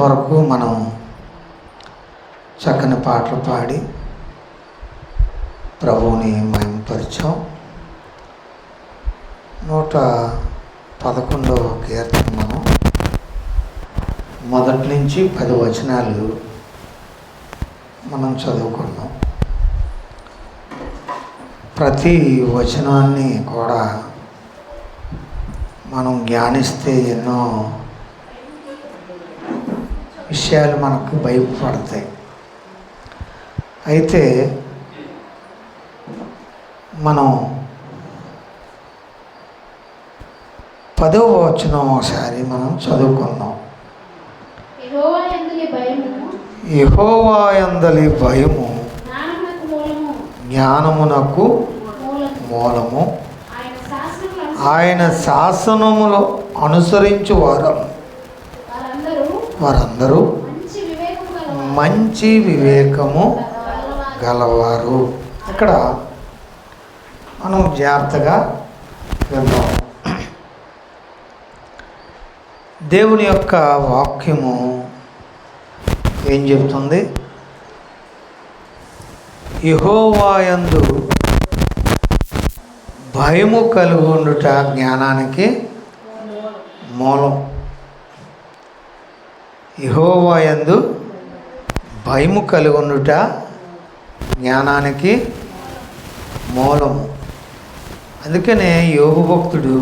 ఇంతవరకు మనం చక్కని పాటలు పాడి ప్రభువుని మహిమపరిచాం. 111వ కీర్తన మనం మొదటి నుంచి 10 వచనాలు మనం చదువుకున్నాం. ప్రతి వచనాన్ని కూడా మనం ధ్యానిస్తే ఎన్నో విషయాలు మనకు బయటపడతాయి. అయితే మనం 10వ వచనం ఒకసారి మనం చదువుకుందాం. యెహోవా యందలి భయము జ్ఞానమునకు మూలము, ఆయన శాసనములు అనుసరించు వారందరూ మంచి వివేకము గలవారు. ఇక్కడ మనం జాగ్రత్తగా విందాం. దేవుని యొక్క వాక్యము ఏం చెబుతుంది? యెహోవా యందు భయము కలుగుండుట జ్ఞానానికి మూలం. యెహోవా యందు భయము కలుగుండుట జ్ఞానానికి మూలము. అందుకనే యోబు భక్తుడు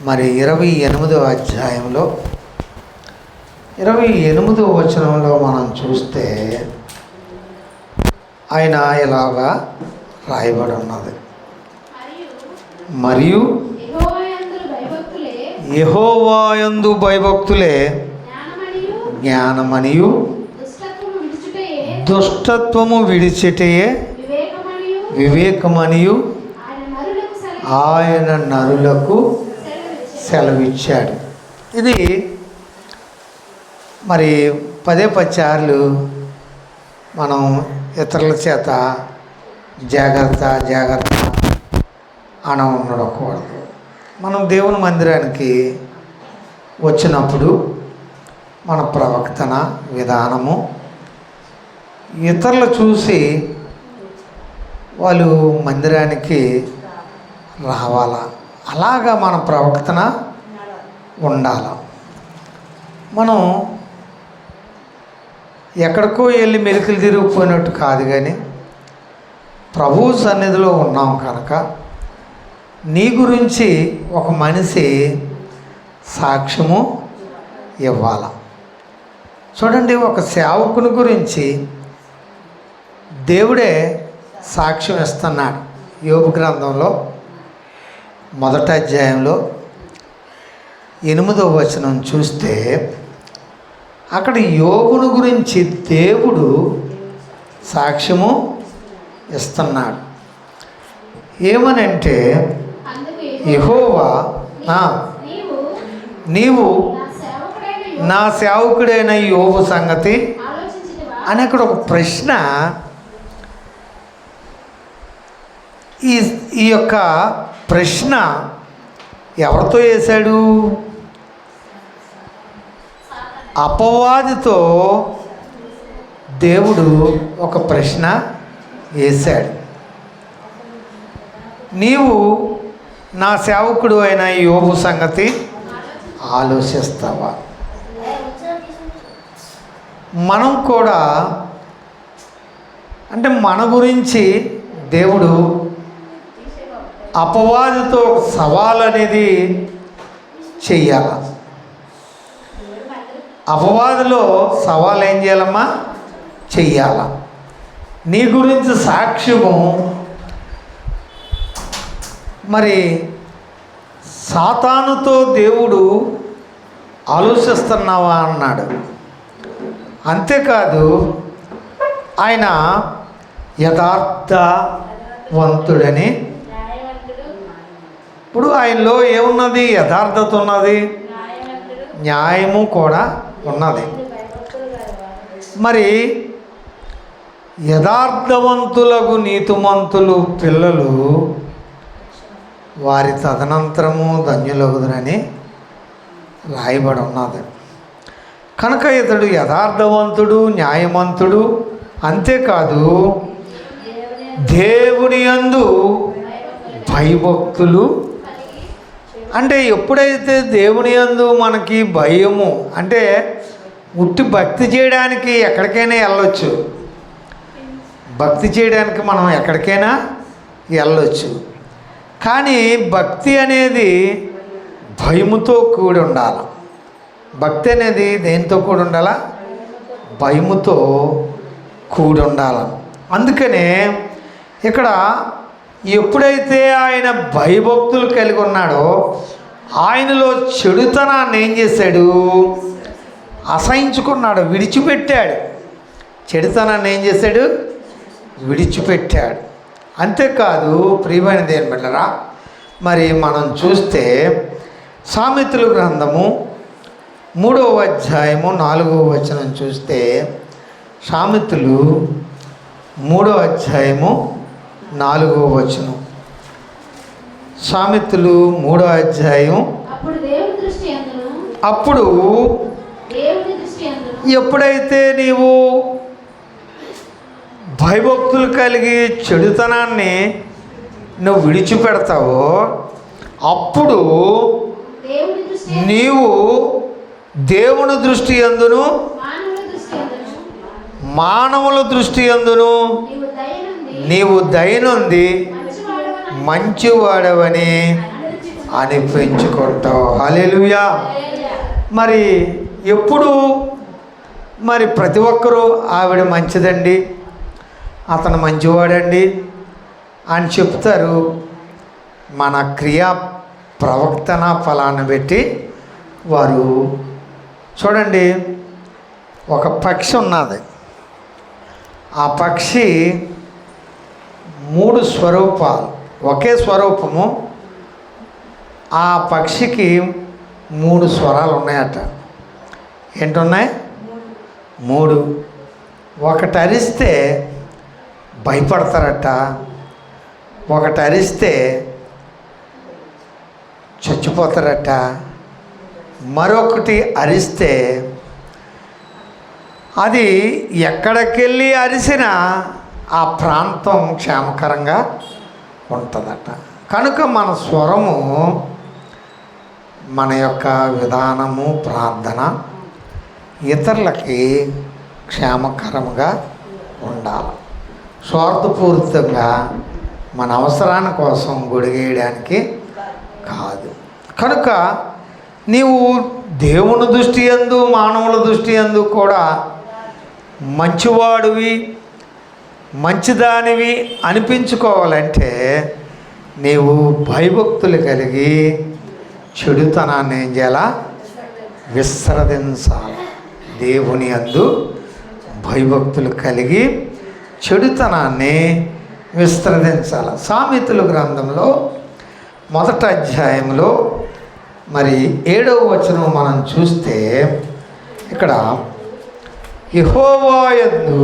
మరి 28వ అధ్యాయంలో 28వ వచనంలో మనం చూస్తే ఆయన ఇలాగా రాయబడి ఉన్నది. మరియు యెహోవా యందు భయభక్తులే జ్ఞానమనియు దుష్టత్వము విడిచిటయే వివేకమనియు ఆయన నరులకు సెలవిచ్చాడు. ఇది మరి 10 సార్లు మనం ఇతరుల చేత జాగ్రత్త అని ఉండకూడదు. మనం దేవుని మందిరానికి వచ్చినప్పుడు మన ప్రవర్తన విధానము ఇతరులు చూసి వాళ్ళు మందిరానికి రావాలా, అలాగా మన ప్రవర్తన ఉండాల. మనం ఎక్కడికో వెళ్ళి మెలికలు తిరిగిపోయినట్టు కాదు, కానీ ప్రభువు సన్నిధిలో ఉన్నాం కనుక నీ గురించి ఒక మనిషి సాక్ష్యము ఇవ్వాల. చూడండి, ఒక సేవకుని గురించి దేవుడే సాక్ష్యం ఇస్తున్నాడు. యోబు గ్రంథంలో 1వ అధ్యాయంలో 8వ వచనం చూస్తే అక్కడ యోబును గురించి దేవుడు సాక్ష్యము ఇస్తున్నాడు. ఏమనంటే, యెహోవా నీవు నా సేవకుడైన యోబు సంగతి అని అక్కడ ఒక ప్రశ్న ఈ యొక్క ప్రశ్న ఎవరితో వేశాడు? అపవాదితో దేవుడు ఒక ప్రశ్న వేశాడు. నీవు నా సేవకుడు అయిన యోబు సంగతి ఆలోచిస్తావా? మనం కూడా అంటే మన గురించి దేవుడు అపవాదితో సవాల్ అనేది చెయ్యాల. అపవాదిలో సవాల్ ఏం చేయాలమ్మా? చెయ్యాల. నీ గురించి సాక్ష్యము మరి సాతానుతో దేవుడు ఆలోచిస్తున్నావా అన్నాడు. అంతేకాదు, ఆయన యథార్థవంతుడని. ఇప్పుడు ఆయనలో ఏమున్నది? యథార్థత ఉన్నది, న్యాయము కూడా ఉన్నది. మరి యథార్థవంతులకు నీతిమంతులు పిల్లలు వారి తదనంతరము ధన్యులగుదురని రాయబడి ఉన్నది. కనుక ఇతడు యథార్థవంతుడు, న్యాయవంతుడు. అంతేకాదు దేవుని యందు భయభక్తులు. అంటే ఎప్పుడైతే దేవుని యందు మనకి భయము, అంటే ఉట్టి భక్తి చేయడానికి ఎక్కడికైనా వెళ్ళొచ్చు, భక్తి చేయడానికి మనం ఎక్కడికైనా వెళ్ళొచ్చు. కానీ భక్తి అనేది భయముతో కూడి ఉండాలి. భక్తి అనేది దేనితో కూడి ఉండాలా? భయముతో కూడి ఉండాలి. అందుకనే ఇక్కడ ఎప్పుడైతే ఆయన భయభక్తులు కలిగి ఉన్నాడో ఆయనలో చెడుతనాన్ని ఏం చేశాడు? అసహించుకున్నాడు, విడిచిపెట్టాడు. చెడుతనాన్ని ఏం చేశాడు? విడిచిపెట్టాడు. అంతేకాదు ప్రియమైన దేవుని బిడ్డలారా, మరి మనం చూస్తే సామెతల గ్రంథము 3వ అధ్యాయము 4వ వచనం చూస్తే, సామెతలు 3వ అధ్యాయము 4వ వచనం. సామెతలు 3వ అధ్యాయం. అప్పుడు ఎప్పుడైతే నీవు భయభక్తులు కలిగి చెడుతనాన్ని నువ్వు విడిచిపెడతావో అప్పుడు నీవు దేవుని దృష్టి యందును మానవుల దృష్టి యందును నీవు దయనుంది మంచివాడవని అనిపించుకుంటావు. హల్లెలూయా. మరి ఎప్పుడు మరి ప్రతి ఒక్కరూ ఆవిడ మంచిదండి, అతను మంచివాడండి అని చెప్తారు. మన క్రియా ప్రవర్తన ఫలాన్ని బట్టి వారు చూడండి. ఒక పక్షి ఉన్నది. ఆ పక్షి 3 స్వరూపాలు, ఒకే స్వరూపము. ఆ పక్షికి 3 స్వరాలు ఉన్నాయట. ఏంటున్నాయి? 3. ఒకటి అరిస్తే భయపడతారట, ఒకటి అరిస్తే చచ్చిపోతారట, మరొకటి అరిస్తే అది ఎక్కడికెళ్ళి అరిసినా ఆ ప్రాంతం క్షేమకరంగా ఉంటుందట. కనుక మన స్వరము, మన యొక్క విధానము, ప్రార్థన ఇతరులకి క్షేమకరంగా ఉండాలి. స్వార్థపూరితంగా మన అవసరాని కోసం గొడిగేయడానికి కాదు. కనుక నీవు దేవుని దృష్టి యందు మానవుల దృష్టి యందు కూడా మంచివాడివి, మంచిదానివి అనిపించుకోవాలంటే నీవు భయభక్తులు కలిగి చెడుతనాన్ని ఏం చేయాలా? విసర్జించాలి. దేవుని యందు భయభక్తులు కలిగి చెడుతనాన్ని విసర్జించాలి. సామెతల గ్రంథంలో 1వ అధ్యాయంలో మరి 7వ వచనం మనం చూస్తే ఇక్కడ యెహోవా యందు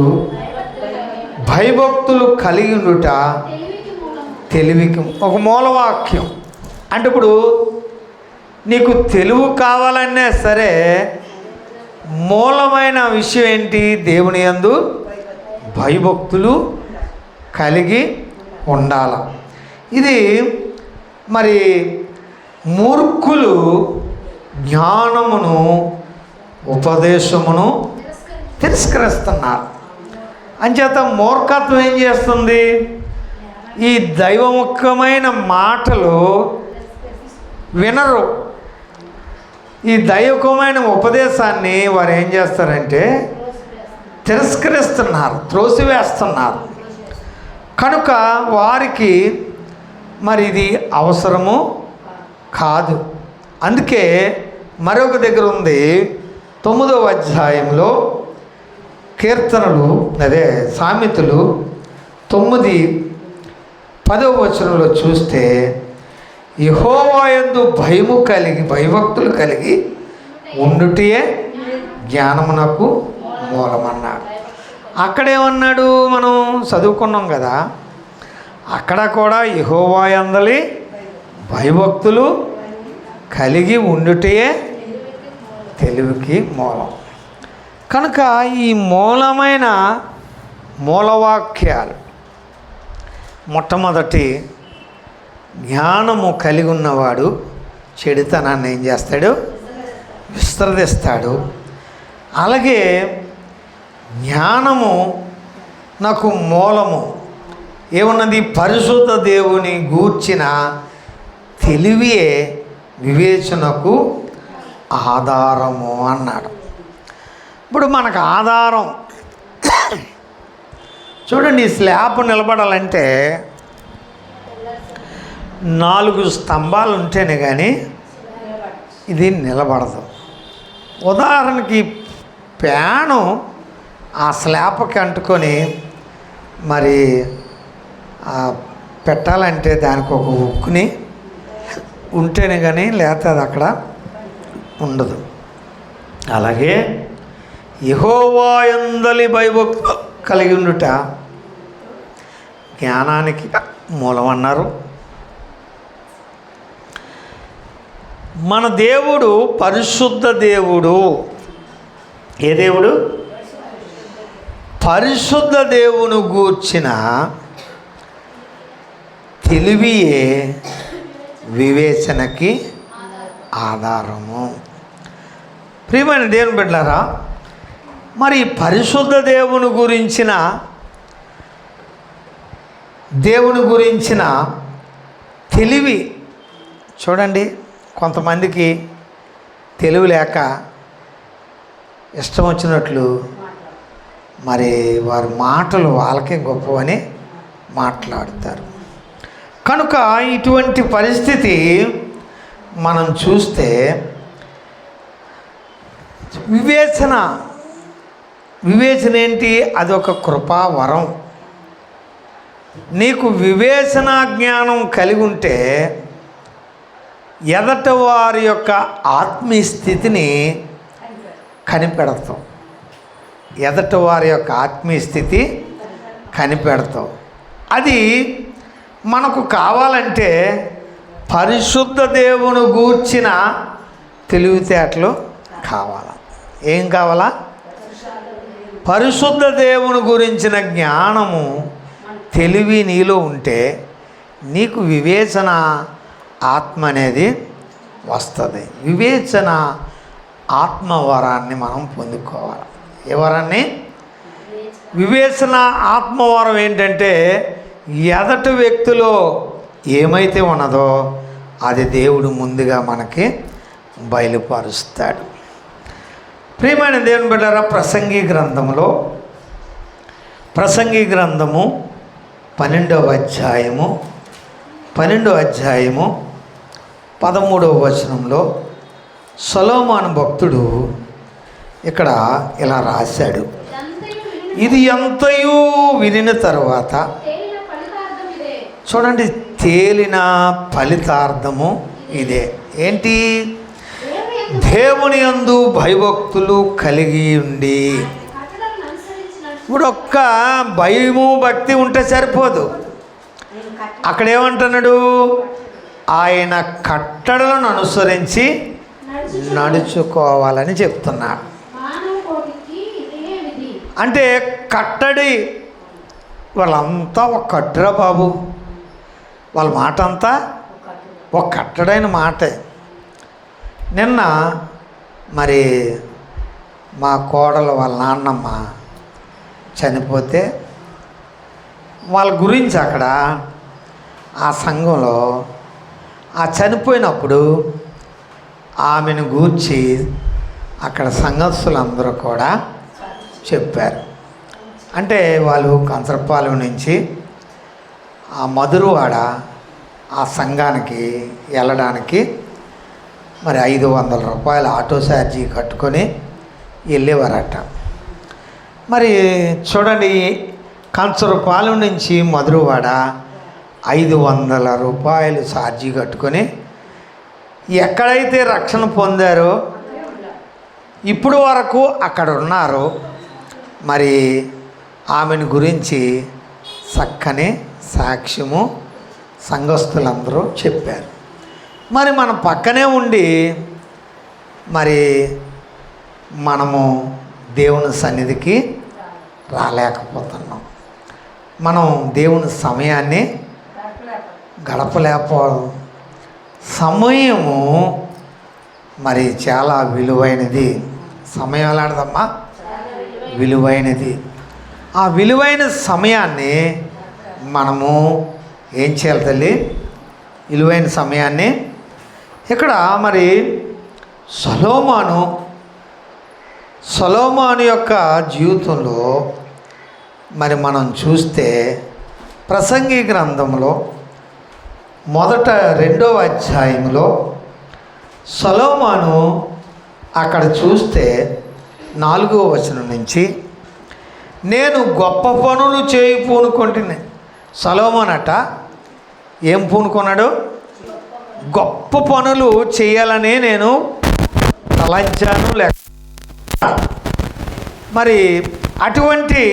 భయభక్తులు కలిగి ఉండుట తెలివికి ఒక మూలవాక్యం. అంటే ఇప్పుడు నీకు తెలివి కావాలన్నా సరే మూలమైన విషయం ఏంటి? దేవుని యందు భయభక్తులు కలిగి ఉండాల. ఇది మరి మూర్ఖులు జ్ఞానమును ఉపదేశమును తిరస్కరిస్తున్నారు. అంచేత మూర్ఖత్వం ఏం చేస్తుంది? ఈ దైవముఖమైన మాటలు వినరు. ఈ దైవముఖమైన ఉపదేశాన్ని వారు ఏం చేస్తారంటే తిరస్కరిస్తున్నారు, త్రోసివేస్తున్నారు. కనుక వారికి మరి ఇది అవసరము కాదు. అందుకే మరొక దగ్గర ఉంది 9వ అధ్యాయంలో కీర్తనలు, అదే సామెతలు 9:10వ వచనంలో చూస్తే యెహోవా యందు భయము కలిగి భయభక్తులు కలిగి ఉండుటే జ్ఞానమునకు మూలమన్నాడు. అక్కడేమన్నాడు? మనం చదువుకున్నాం కదా, అక్కడ కూడా యెహోవా యందలి భయభక్తులు కలిగి ఉండుటే తెలివికి మూలం. కనుక ఈ మూలమైన మూలవాక్యాలు మొట్టమొదటి జ్ఞానము కలిగి ఉన్నవాడు చెడుతనాన్ని ఏం చేస్తాడు? విస్తరిస్తాడు. అలాగే జ్ఞానము నాకు మూలము ఏమున్నది? పరిశుద్ధ దేవుని గూర్చిన తెలివియే వివేచనకు ఆధారము అన్నాడు. ఇప్పుడు మనకు ఆధారం చూడండి, ఈ స్లాబ్ నిలబడాలంటే 4 స్తంభాలు ఉంటేనే కానీ ఇది నిలబడదు. ఉదాహరణకి ప్యాను ఆ స్లాబ్కి అంటుకొని మరి పెట్టాలంటే దానికి ఒక ఉక్కుని ఉంటేనే కానీ లేకపోతే అది అక్కడ ఉండదు. అలాగే యెహోవా యందలి భయభక్తులు కలిగి ఉండుట జ్ఞానానికి మూలం అన్నారు. మన దేవుడు పరిశుద్ధ దేవుడు. ఏ దేవుడు? పరిశుద్ధ దేవుని గూర్చిన తెలివియే వివేచనకి ఆధారము. ప్రియమైన దేవుని బిడ్డలారా, మరి పరిశుద్ధ దేవుని గురించిన తెలివి చూడండి, కొంతమందికి తెలివి లేక ఇష్టం వచ్చినట్లు మరి వారి మాటలు వాళ్ళకే గొప్పవని మాట్లాడతారు. కనుక ఇటువంటి పరిస్థితి మనం చూస్తే వివేచన ఏంటి? అదొక కృపా వరం. నీకు వివేచన జ్ఞానం కలిగి ఉంటే ఎదట వారి యొక్క ఆత్మీయ స్థితిని కనిపెడతాం. ఎదట వారి యొక్క ఆత్మీయ స్థితి కనిపెడతాం. అది మనకు కావాలంటే పరిశుద్ధ దేవుని గూర్చిన తెలివితేటలు కావాలా? ఏం కావాలా? పరిశుద్ధ దేవుని గురించిన జ్ఞానము తెలివి నీలో ఉంటే నీకు వివేచన ఆత్మ అనేది వస్తుంది. వివేచన ఆత్మవరాన్ని మనం పొందుకోవాలి. ఏ వరాన్ని? వివేచన ఆత్మవరం ఏంటంటే ఎదటి వ్యక్తిలో ఏమైతే ఉన్నదో అది దేవుడు ముందుగా మనకి బయలుపరుస్తాడు. ప్రియమైన దేవుని బిడ్డలారా, ప్రసంగి గ్రంథము 12వ అధ్యాయము 13వ వచనంలో సొలొమోను భక్తుడు ఇక్కడ ఇలా రాశాడు. ఇది ఎంతయూ వినిన తరువాత చూడండి, తేలిన ఫలితార్థము ఇదే. ఏంటి? దేవుని యందు భయభక్తులు కలిగి ఉండి. ఇప్పుడు ఒక్క భయము భక్తి ఉంటే సరిపోదు. అక్కడ ఏమంటున్నాడు? ఆయన కట్టడలను అనుసరించి నడుచుకోవాలని చెప్తున్నాడు. అంటే కట్టడి వాళ్ళంతా ఒక కట్టురా బాబు, వాళ్ళ మాట అంతా ఒక కట్టడైన మాటే. నిన్న మరి మా కోడలు వాళ్ళ నాన్నమ్మ చనిపోతే వాళ్ళ గురించి అక్కడ ఆ సంఘంలో ఆ చనిపోయినప్పుడు ఆమెను గూర్చి అక్కడ సంఘస్థులందరూ కూడా చెప్పారు. అంటే వాళ్ళు కంచరపాలెం నుంచి ఆ మధురవాడ ఆ సంఘానికి వెళ్ళడానికి మరి 500 రూపాయల ఆటో ఛార్జీ కట్టుకొని వెళ్ళేవారట. మరి చూడండి, కంచరపాలెం నుంచి మధురవాడ 500 రూపాయలు ఛార్జీ కట్టుకొని ఎక్కడైతే రక్షణ పొందారో ఇప్పుడు వరకు అక్కడ ఉన్నారు. మరి ఆమెను గురించి చక్కని సాక్ష్యము సంఘస్థులందరూ చెప్పారు. మరి మన పక్కనే ఉండి మరి మనము దేవుని సన్నిధికి రాలేకపోతున్నాం. మనం దేవుని సమయాన్ని గడపలేకపోవడం. సమయము మరి చాలా విలువైనది. సమయం ఎలాంటిదమ్మా? విలువైనది. ఆ విలువైన సమయాన్ని మనము ఏం చేయాలి తల్లి? విలువైన సమయాన్ని ఇక్కడ మరి సొలొమోను యొక్క జీవితంలో మరి మనం చూస్తే ప్రసంగి గ్రంథంలో మొదట 2వ అధ్యాయంలో సొలొమోను అక్కడ చూస్తే 4వ వచనం నుంచి, నేను గొప్ప పనులు చేయి పూనుకుంటున్నా. సొలొమోను అట ఏం పూనుకున్నాడు? గొప్ప పనులు చేయాలని నేను తలంచాను. మరి అటువంటి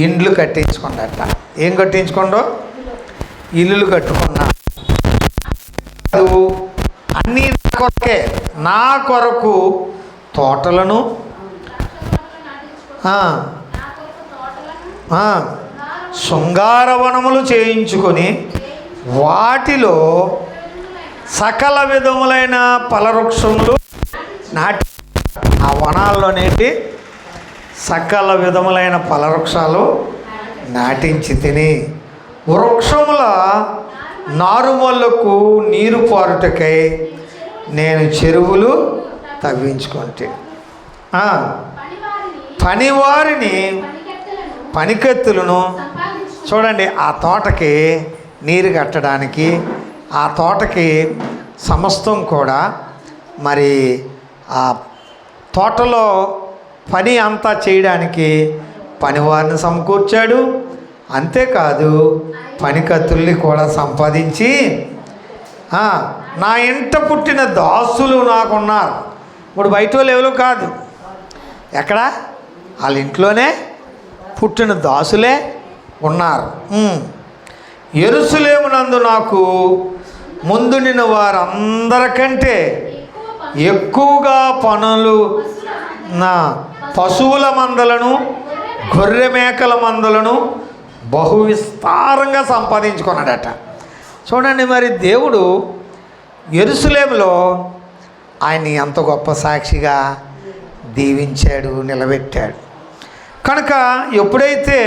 ఇండ్లు కట్టించుకున్నట్ట. ఏం కట్టించుకోండో? ఇల్లులు కట్టుకున్నా. అన్నీ నా కొరకే, నా కొరకు తోటలను శృంగారవనములు చేయించుకొని వాటిలో సకల విధములైన ఫలవృక్షములు నాటి, ఆ వనాల్లోనేటి సకల విధములైన ఫలవృక్షాలు నాటించి తిని వృక్షముల నారుమల్లకు నీరు పారుటకై నేను చెరువులు తవ్వించుకుంటే, పనివారిని పనికత్తులను చూడండి. ఆ తోటకి నీరు కట్టడానికి, ఆ తోటకి సమస్తం కూడా మరి ఆ తోటలో పని అంతా చేయడానికి పనివారిని సమకూర్చాడు. అంతేకాదు పనికత్తుల్ని కూడా సంపాదించి, నా ఇంట పుట్టిన దాసులు నాకున్నారు. ఇప్పుడు బయట వాళ్ళు ఎవరు కాదు, ఎక్కడ వాళ్ళ ఇంట్లోనే పుట్టిన దాసులే ఉన్నారు. యెరూషలేమునందు నాకు ముందుండిన వారందరికంటే ఎక్కువగా పనులు నా పశువుల మందలను గొర్రె మేకల మందలను బహు విస్తారంగా సంపాదించుకున్నాడట. చూడండి, మరి దేవుడు యెరూషలేములో ఆయన్ని ఎంత గొప్ప సాక్షిగా దీవించాడు, నిలబెట్టాడు. కనుక ఎప్పుడైతే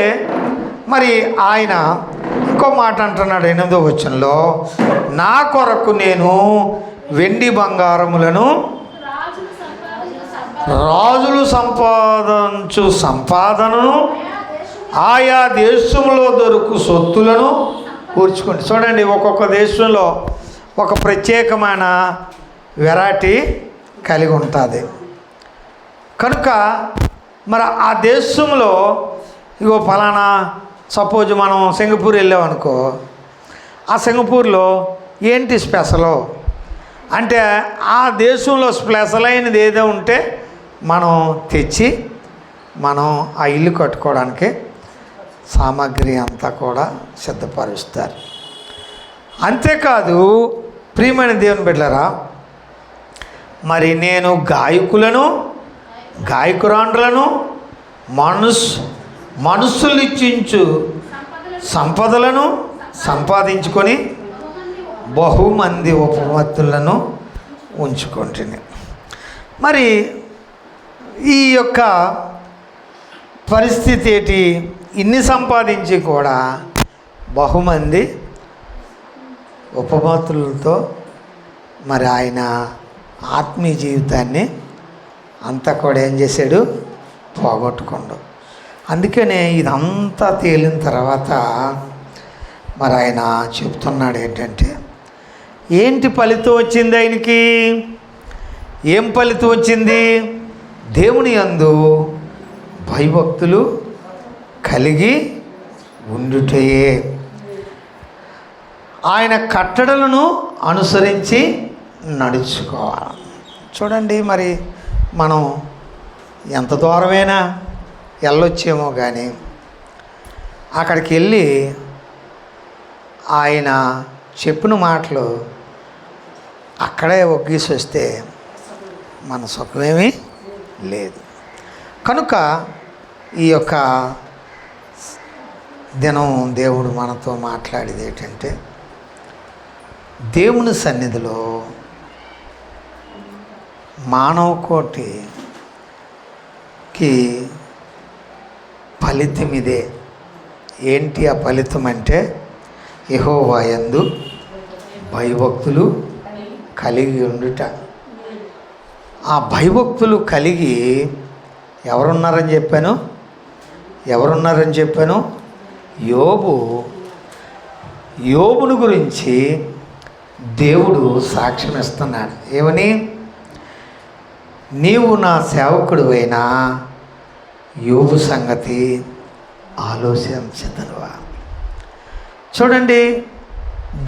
మరి ఆయన ఇంకో మాట అంటున్నాడు 8వ వచనంలో, నా కొరకు నేను వెండి బంగారములను రాజులు సంపాదించు సంపాదనను ఆయా దేశంలో దొరుకు సొత్తులను కూర్చుకోండి. చూడండి, ఒక్కొక్క దేశంలో ఒక ప్రత్యేకమైన వెరైటీ కలిగి ఉంటుంది. కనుక మరి ఆ దేశంలో ఇగో ఫలానా, సపోజ్ మనం సింగపూర్ వెళ్ళామనుకో, ఆ సింగపూర్లో ఏంటి స్పెషల్ అంటే ఆ దేశంలో స్పెషల్ అయినది ఏదో ఉంటే మనం తెచ్చి మనం ఆ ఇల్లు కట్టుకోవడానికి సామాగ్రి అంతా కూడా సిద్ధపరుస్తారు. అంతేకాదు ప్రియమైన దేవుని బిడ్డలారా, మరి నేను గాయకురాండ్రులను మనుషులు ఇచ్చించు సంపదలను సంపాదించుకొని బహుమంది ఉపమత్తులను ఉంచుకుంటుంది. మరి ఈ యొక్క పరిస్థితి ఏంటి? ఇన్ని సంపాదించి కూడా బహుమంది ఉపమతులతో మరి ఆయన ఆత్మీయ జీవితాన్ని అంతా కూడా ఏం చేశాడు? పోగొట్టుకోండు. అందుకనే ఇదంతా తేలిన తర్వాత మరి ఆయన చెప్తున్నాడు ఏంటంటే, ఏంటి ఫలితం వచ్చింది ఆయనకి? ఏం ఫలితం వచ్చింది? దేవుని యందు భయభక్తులు కలిగి ఉండుటయే, ఆయన కట్టడలను అనుసరించి నడుచుకోవాలి. చూడండి, మరి మనం ఎంత దూరమైనా వెళ్ళొచ్చేమో కానీ అక్కడికి వెళ్ళి ఆయన చెప్పిన మాటలు అక్కడే ఒగ్గీసి వస్తే మన సుఖమేమీ లేదు. కనుక ఈ యొక్క దినం దేవుడు మనతో మాట్లాడేది ఏంటంటే, దేవుని సన్నిధిలో మానవ కోటికి ఫలితం ఇదే. ఏంటి ఆ ఫలితం అంటే, యెహోవా యందు భయభక్తులు కలిగి ఉండుట. ఆ భయభక్తులు కలిగి ఎవరున్నారని చెప్పాను? యోబును గురించి దేవుడు సాక్ష్యం ఇస్తున్నాడు. ఏమని? నీవు నా సేవకుడు అయినా యోబు సంగతి ఆలోచించదనువా. చూడండి,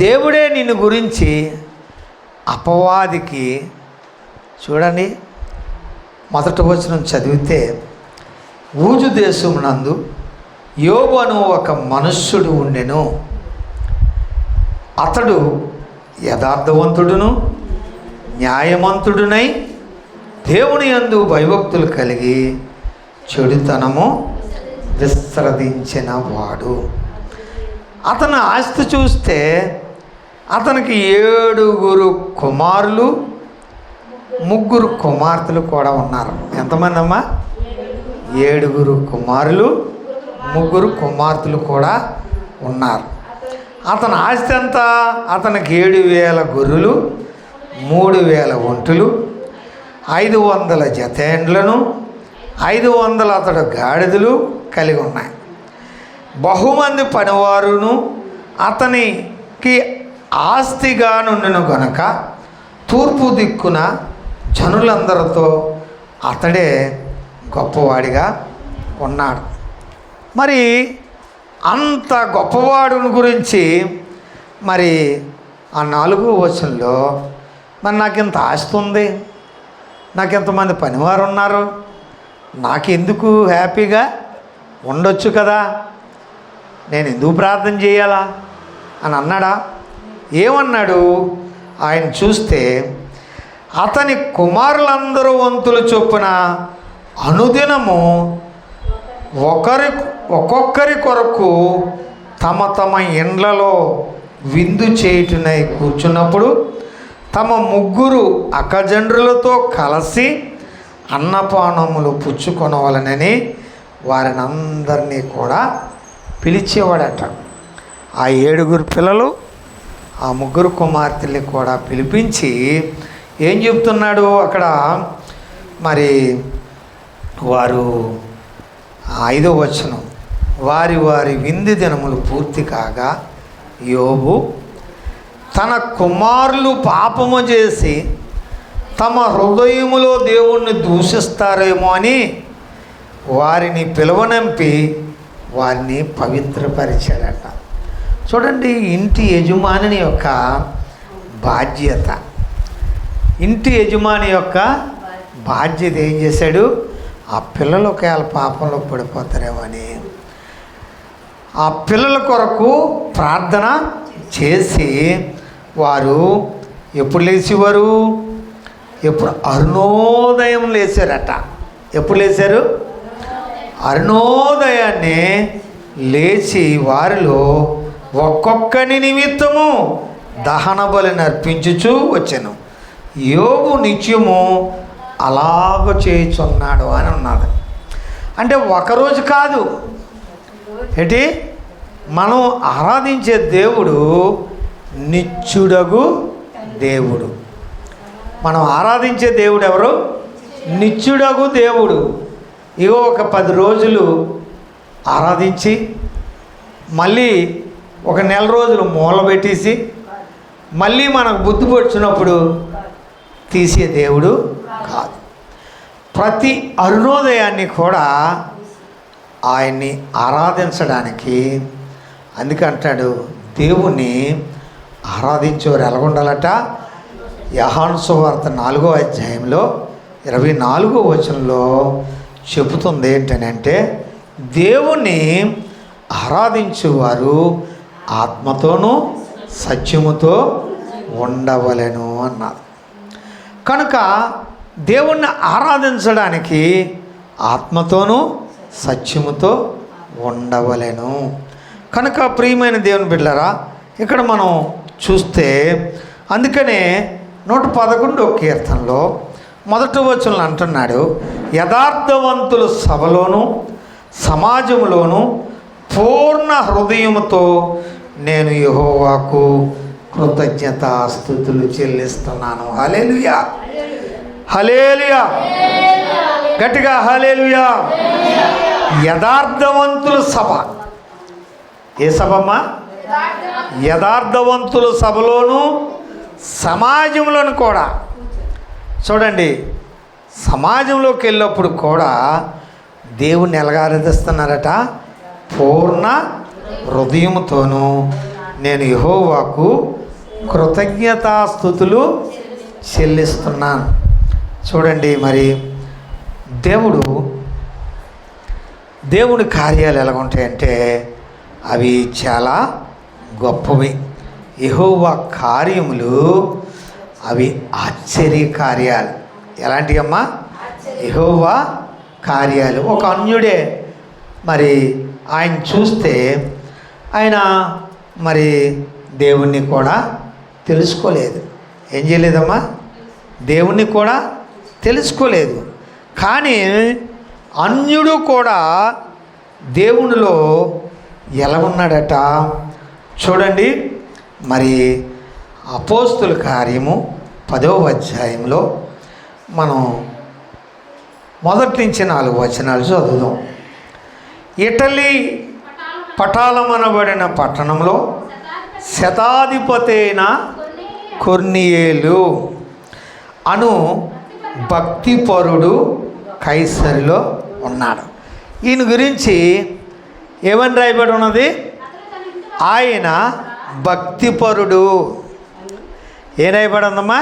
దేవుడే నిన్ను గురించి అపవాదికి, చూడండి మొదటి వచనం చదివితే, ఊజు దేశమునందు యోబు అను ఒక మనుష్యుడు ఉండెను. అతడు యథార్థవంతుడును న్యాయవంతుడునై దేవుని యందు భయభక్తులు కలిగి చెడుతనము విసర్జించిన వాడు. అతని ఆస్తి చూస్తే అతనికి 7 కుమారులు 3 కుమార్తెలు కూడా ఉన్నారు. ఎంతమంది అమ్మా? 7 కుమారులు 3 కుమార్తెలు కూడా ఉన్నారు. అతని ఆస్తి ఎంత? అతనికి 7,000 గొర్రెలు, 3,000 ఒంటెలు, 500 జతేండ్లను, 500 అతడు గాడిదలు కలిగి ఉన్నాయి. బహుమంది పనివారును అతనికి ఆస్తిగా నుండిన గనుక తూర్పు దిక్కున జనులందరితో అతడే గొప్పవాడిగా ఉన్నాడు. మరి అంత గొప్పవాడుని గురించి మరి ఆ 4వ వచనంలో, మరి నాకింత ఆస్తి ఉంది, నాకెంతమంది పనివారు ఉన్నారు, నాకెందుకు హ్యాపీగా ఉండొచ్చు కదా, నేను ఎందుకు ప్రార్థన చేయాలా అని అన్నాడా? ఏమన్నాడు? ఆయన చూస్తే అతని కుమారులందరూ వంతులు చొప్పున అనుదినము ఒక్కొక్కరి కొరకు తమ తమ ఇండ్లలో విందు చేయుటనై కూర్చున్నప్పుడు తమ 3 అక్కజండ్రులతో కలిసి అన్నపానములు పుచ్చుకొనవలనని వారిని అందరినీ కూడా పిలిచేవాడట. ఆ 7 పిల్లలు, ఆ 3 కుమార్తెల్ని కూడా పిలిపించి ఏం చెప్తున్నాడు అక్కడ? మరి వారు 5వ వచనం, వారి విందు దినములు పూర్తి కాగా యోబు తన కుమారులు పాపము చేసి తమ హృదయములో దేవుణ్ణి దూషిస్తారేమో అని వారిని పిలువనంపి వారిని పవిత్రపరిచాడట. చూడండి, ఇంటి యజమాని యొక్క బాధ్యత, ఇంటి యజమాని యొక్క బాధ్యత ఏం చేశాడు? ఆ పిల్లలు ఒకవేళ పాపంలో పడిపోతారేమో అని ఆ పిల్లల కొరకు ప్రార్థన చేసి వారు ఎప్పుడు లేచేవారు? ఎప్పుడు? అరుణోదయం లేచారట. ఎప్పుడు లేచారు? అరుణోదయాన్ని లేచి వారిలో ఒక్కొక్కని నిమిత్తము దహన బలిని అర్పించుచూ వచ్చాను. యోబు నిత్యము అలాగ చేయుచున్నాడు అని ఉన్నది. అంటే ఒకరోజు కాదు. ఏంటి? మనం ఆరాధించే దేవుడు నిత్యుడగు దేవుడు. మనం ఆరాధించే దేవుడు ఎవరు? నిత్యుడగు దేవుడు. ఇగో ఒక 10 రోజులు ఆరాధించి మళ్ళీ ఒక నెల రోజులు మూలబెట్టేసి మళ్ళీ మనకు బుద్ధి పొడిచినప్పుడు తీసే దేవుడు కాదు. ప్రతి అరుణోదయాన్ని కూడా ఆయన్ని ఆరాధించడానికి, అందుకంటాడు దేవుణ్ణి ఆరాధించేవారు ఎలాగుండాలట? యోహాను సువార్త 4వ అధ్యాయంలో 24వ వచనంలో చెబుతుంది ఏంటనంటే, దేవుణ్ణి ఆరాధించేవారు ఆత్మతోనూ సత్యముతో ఉండవలెను అన్నారు. కనుక దేవుణ్ణి ఆరాధించడానికి ఆత్మతోనూ సత్యముతో ఉండవలెను. కనుక ప్రియమైన దేవుని బిడ్డలారా, ఇక్కడ మనం చూస్తే అందుకనే 111వ కీర్తనలో మొదటి వచనంలో అంటున్నాడు, యథార్థవంతుల సభలోను సమాజంలోను పూర్ణ హృదయముతో నేను యెహోవాకు కృతజ్ఞతాస్తుతులు చెల్లిస్తున్నాను. హల్లెలూయా, హల్లెలూయా, గట్టిగా హల్లెలూయా. యథార్థవంతుల సభ, ఏ సభమ్మా? యథార్థవంతుల సభలోను సమాజంలోను కూడా. చూడండి, సమాజంలోకి వెళ్ళినప్పుడు కూడా దేవుణ్ణి ఎలాగా ఆరాధిస్తున్నారట? పూర్ణ హృదయంతోనూ నేను యెహోవాకు కృతజ్ఞతాస్తుతులు చెల్లిస్తున్నాను. చూడండి, మరి దేవుని కార్యాలు ఎలా ఉంటాయంటే అవి చాలా గొప్పవి. యెహోవా కార్యములు అవి ఆశ్చర్య కార్యాలు. ఎలాంటివి అమ్మా? యెహోవా కార్యాలు. ఒక అన్యుడే మరి ఆయన చూస్తే ఆయన మరి దేవుణ్ణి కూడా తెలుసుకోలేదు. ఏం చేయలేదమ్మా? దేవుణ్ణి కూడా తెలుసుకోలేదు. కానీ అన్యుడు కూడా దేవునిలో ఎలా ఉన్నాడట? చూడండి, మరి అపోస్తుల కార్యము 10వ అధ్యాయంలో మనం మొదటి నుంచి 4 వచనాలు చదువుదాం. ఇటలీ పటాలమనబడిన పట్టణంలో శతాధిపతి అయిన కొర్నియేలు అను భక్తిపరుడు కైసరిలో ఉన్నాడు. ఈయన గురించి ఏమని రాయబడి ఉన్నది? ఆయన భక్తిపరుడు. ఏం రాయబడి ఉందమ్మా?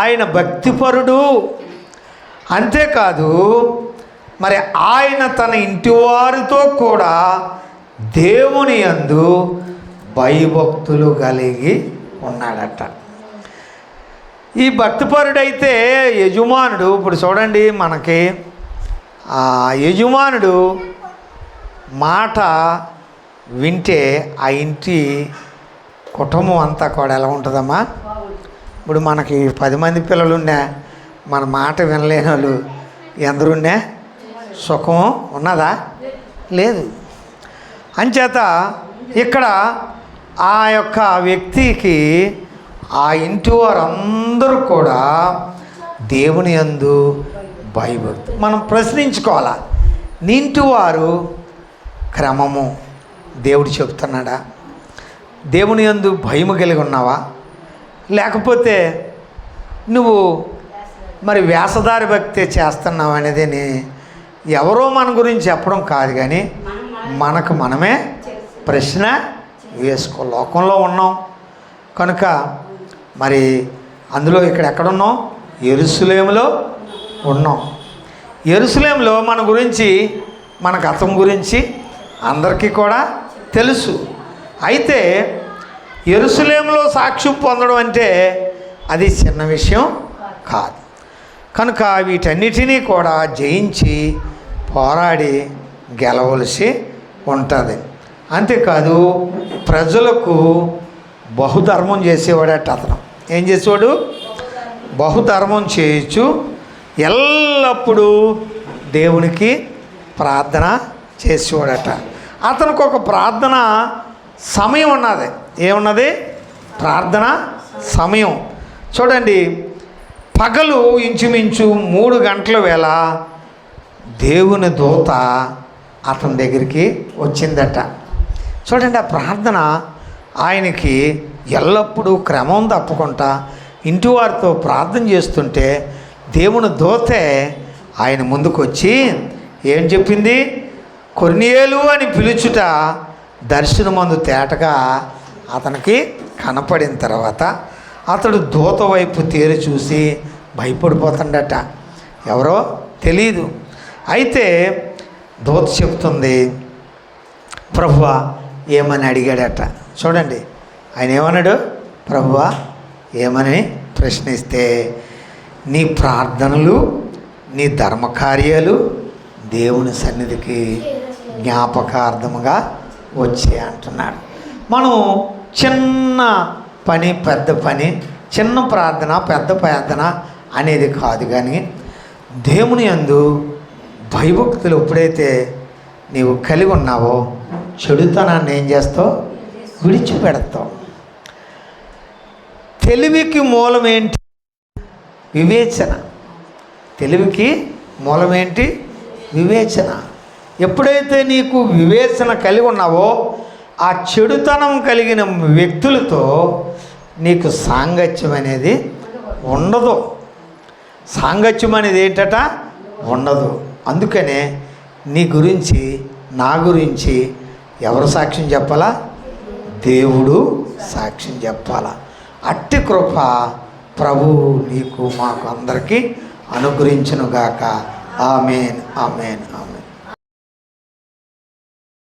ఆయన భక్తిపరుడు. అంతేకాదు, మరి ఆయన తన ఇంటి వారితో కూడా దేవుని యందు భయభక్తులు కలిగి ఉన్నాడట. ఈ భక్తిపరుడైతే యజమానుడు, ఇప్పుడు చూడండి, మనకి ఆ యజమానుడు మాట వింటే ఆ ఇంటి కుటుంబం అంతా కూడా ఎలా ఉంటుందమ్మా? ఇప్పుడు మనకి 10 మంది పిల్లలున్నా మన మాట వినలేని వాళ్ళు ఎందరున్నా సుఖం ఉన్నదా? లేదు. అంచేత ఇక్కడ ఆ యొక్క వ్యక్తికి ఆ ఇంటి వారందరూ కూడా దేవుని యందు భయభక్తి. మనం ప్రశ్నించుకోవాలా, నీ ఇంటి వారు క్రమము దేవుడు చెప్తున్నాడా? దేవుని యందు భయము కలిగి ఉన్నావా? లేకపోతే నువ్వు మరి వేషధారి భక్తి చేస్తున్నావు అనేది ఎవరో మన గురించి చెప్పడం కాదు, కానీ మనకు మనమే ప్రశ్న వేసుకో. లోకంలో ఉన్నాం కనుక మరి అందులో ఇక్కడ ఎక్కడున్నాం? యెరూషలేములో ఉన్నాం. యెరూషలేములో మన గురించి, మన గతం గురించి అందరికీ కూడా తెలుసు. అయితే యెరూషలేములో సాక్ష్యం పొందడం అంటే అది చిన్న విషయం కాదు. కనుక వీటన్నిటినీ కూడా జయించి పోరాడి గెలవలసి ఉంటుంది. అంతేకాదు, ప్రజలకు బహుధర్మం చేసేవాడట అతను. ఏం చేసేవాడు? బహుధర్మం చేయొచ్చు. ఎల్లప్పుడూ దేవునికి ప్రార్థన చేసేవాడట. అతనికి ఒక ప్రార్థన సమయం ఉన్నది. ఏమున్నది? ప్రార్థన సమయం. చూడండి, పగలు ఇంచుమించు 3 గంటల వేళ దేవుని దూత అతని దగ్గరికి వచ్చిందట. చూడండి, ఆ ప్రార్థన ఆయనకి ఎల్లప్పుడూ క్రమం తప్పకుండా ఇంటి వారితో ప్రార్థన చేస్తుంటే దేవుని దూతే ఆయన ముందుకు వచ్చి ఏం చెప్పింది? కొర్నియేలు అని పిలుచుట దర్శనమందు తేటగా అతనికి కనపడిన తర్వాత అతడు దూత వైపు తేరి చూసి భయపడిపోతాడట. ఎవరో తెలియదు. అయితే దూత చెప్తుంది, ప్రభువా ఏమని అడిగాడట. చూడండి, ఆయన ఏమన్నాడు? ప్రభువా ఏమని ప్రశ్నిస్తే నీ ప్రార్థనలు, నీ ధర్మకార్యాలు దేవుని సన్నిధికి జ్ఞాపకార్థముగా వచ్చే అంటున్నాడు. మనం చిన్న పని పెద్ద పని, చిన్న ప్రార్థన పెద్ద ప్రార్థన అనేది కాదు, కానీ దేవుని యందు భయభక్తులు ఎప్పుడైతే నీవు కలిగి ఉన్నావో చెడుతనాన్ని ఏం చేస్తావు? విడిచిపెడతావు. తెలివికి మూలం ఏంటి? వివేచన. తెలివికి మూలం ఏంటి? వివేచన. ఎప్పుడైతే నీకు వివేచన కలిగి ఉన్నావో ఆ చెడుతనం కలిగిన వ్యక్తులతో నీకు సాంగత్యం అనేది ఉండదు. సాంగత్యం అనేది ఏంటట? ఉండదు. అందుకనే నీ గురించి, నా గురించి ఎవరు సాక్ష్యం చెప్పాలా? దేవుడు సాక్ష్యం చెప్పాలా. అట్టి కృప ప్రభువు నీకు మాకు అందరికీ అనుగ్రహించునుగాక. ఆమేన్, ఆమేన్, ఆమేన్.